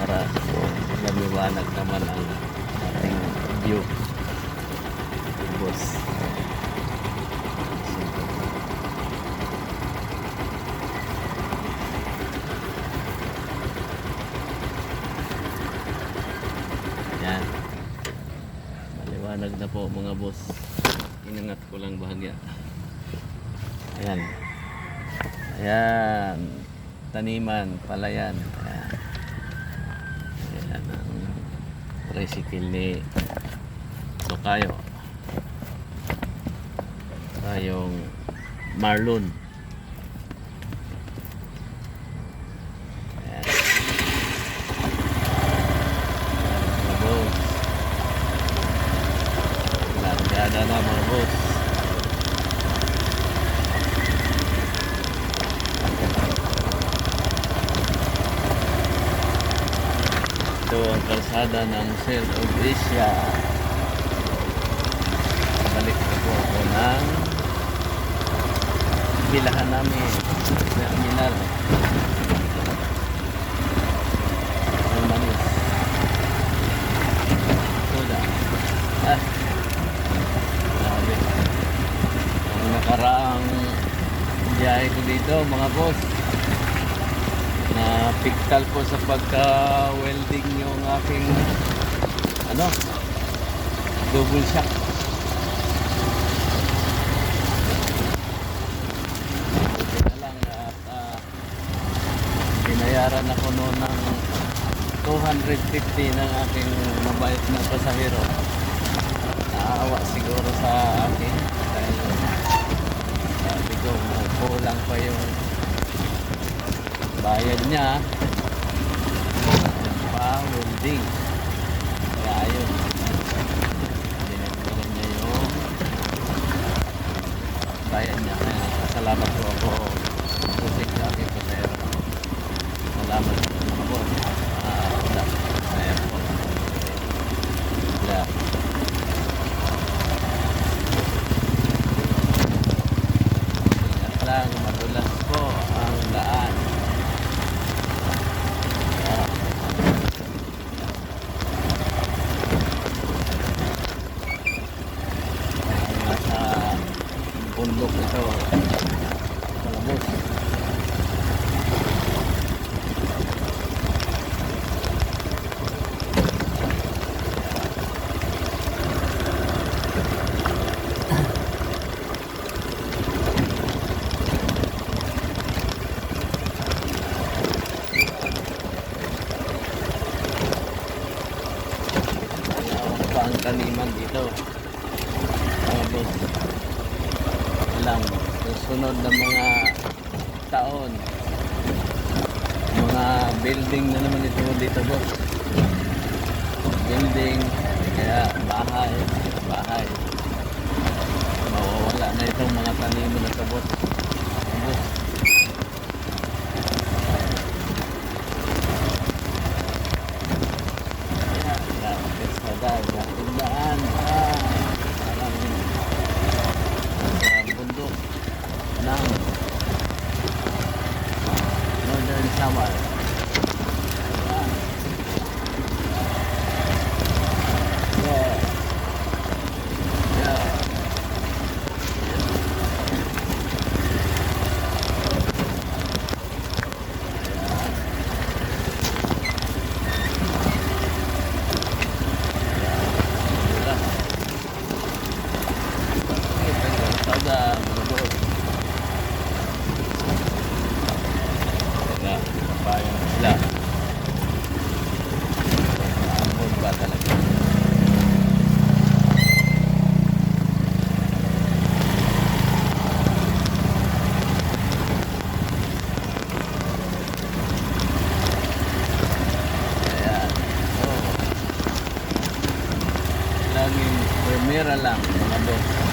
para lumiwanag naman ang ating view. Boss. Yan. Maliwanag na po mga boss. Inangat ko lang bahagya. Ayan. Ayan. Taniman, palayan. Ayan. Ayan ang tricycle ni Tokayo. Tayong Marlon. Ayan. Mga boss. Largada na mga boss. Ito ang kalsada ng South of Asia. Balik na po ako ng bilahan namin terminal ng Manis. Soda. Grabe. Ang nakaraang biyahe ko dito mga boss, na piktal po sa pagka-welding yung aking double shock. Buti na lang at binayaran ako noon ng 250 ng aking mabait na pasahero. Naawa siguro sa akin dahil sabi ko kulang pa yung bayad niya pa welding. Kaya ayun, dinagdagan niya yung bayad niya. Kaya salamat po ako pusik sa aking pasero. Salamat po mga boss. Ayan po. Yeah. Ingat lang, madulas po ang daan. Bundok ito palabos. Pa ang taniman dito palabos lang. Susunod na mga taon, mga building na naman ito dito boss. Building, kaya bahay mawawala na itong mga taniman na ito boss. Kaya sa daan parang bundok ng Northern Samar. Bayan sila. Ambon ba talaga? Ayan. Laging primera lang mga boss.